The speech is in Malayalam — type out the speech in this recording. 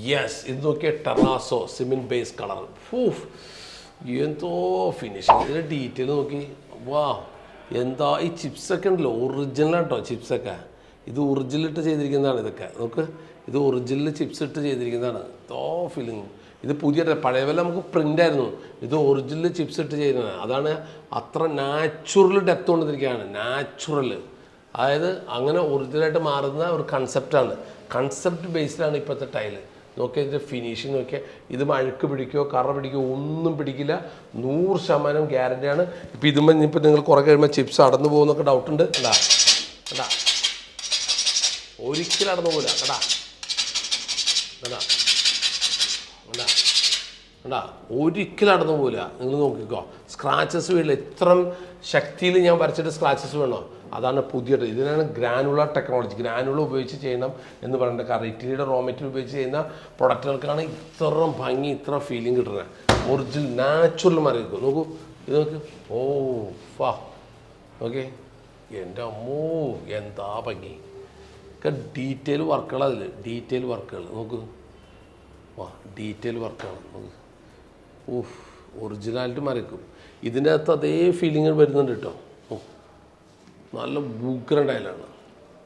യെസ്, ഇത് നോക്കിയാൽ ടെറാസോ സിമെൻറ്റ് ബേസ് കളർ. ഫൂഫ്, എന്തോ ഫിനിഷിങ്. ഇതിൻ്റെ ഡീറ്റെയിൽ നോക്കി. വാ, എന്താ ഈ ചിപ്സൊക്കെ ഉണ്ടല്ലോ, ഒറിജിനലാട്ടോ ചിപ്സൊക്കെ. ഇത് ഒറിജിനലിട്ട് ചെയ്തിരിക്കുന്നതാണ് ഇതൊക്കെ. നമുക്ക് ഇത് ഒറിജിനൽ ചിപ്സ് ഇട്ട് ചെയ്തിരിക്കുന്നതാണ്. എന്തോ ഫീലിങ്. ഇത് പുതിയ പഴയ പോലെ നമുക്ക് പ്രിൻ്റായിരുന്നു. ഇത് ഒറിജിനൽ ചിപ്സ് ഇട്ട് ചെയ്യുന്നതാണ്. അതാണ് അത്ര നാച്ചുറൽ ഡെപ്ത് കൊണ്ടിരിക്കുകയാണ്. നാച്ചുറൽ, അതായത് അങ്ങനെ ഒറിജിനലായിട്ട് മാറുന്ന ഒരു കൺസെപ്റ്റാണ്. കൺസെപ്റ്റ് ബേസ്ഡാണ് ഇപ്പോഴത്തെ ടൈല്. നോക്കിയാൽ ഇതിൻ്റെ ഫിനിഷിങ് നോക്കിയാൽ ഇത് അഴുക്ക് പിടിക്കുകയോ കറ പിടിക്കുകയോ ഒന്നും പിടിക്കില്ല. 100% ഗ്യാരണ്ടിയാണ്. ഇപ്പോൾ ഇതുമ്പോൾ ഇനിയിപ്പോൾ നിങ്ങൾ കുറേ കഴിയുമ്പോൾ ചിപ്സ് അടന്നു പോകുന്നൊക്കെ ഡൗട്ടുണ്ട്. കേട്ടാ കേട്ടാ, ഒരിക്കലും അടന്നു പോകില്ല. കേട്ടാ കേട്ടാ കേട്ടാ കേട്ടാ, ഒരിക്കലും അടന്നു പോകില്ല. നിങ്ങൾ നോക്കിക്കോ, സ്ക്രാച്ചസ് വീഴില്ല. ഇത്രയും ശക്തിയിൽ ഞാൻ വരച്ചിട്ട് സ്ക്രാച്ചസ് വേണോ? അതാണ് പുതിയ. ഇതിനാണ് ഗ്രാനുലർ ടെക്നോളജി. ഗ്രാനുലർ ഉപയോഗിച്ച് ചെയ്യണം എന്ന് പറയുന്നത്. കാരണം ഇറ്റലിയുടെ റോ മെറ്റീരിയൽ ഉപയോഗിച്ച് ചെയ്യുന്ന പ്രൊഡക്റ്റുകൾക്കാണ് ഇത്ര ഭംഗി, ഇത്ര ഫീലിംഗ് കിട്ടുന്നത്. ഒറിജിനൽ നാച്ചുറൽ മറിയിക്കും. നോക്കൂ, ഇത് നോക്ക്. ഓ ഫാ, ഓക്കെ. എൻ്റെ അമ്മോ, എന്താ ഭംഗി. ഒക്കെ ഡീറ്റെയിൽ വർക്കുകൾ. അതിൽ ഡീറ്റെയിൽ വർക്കുകൾ നോക്ക്. വാ, ഡീറ്റെയിൽ വർക്കാണ്. നോക്ക്. ഓഹ്, ഒറിജിനാലിറ്റി മറിക്കും. ഇതിൻ്റെ അകത്ത് അതേ ഫീലിംഗ് വരുന്നുണ്ട് കേട്ടോ. നല്ല ഭൂഗ്രൻ ടൈലാണ്.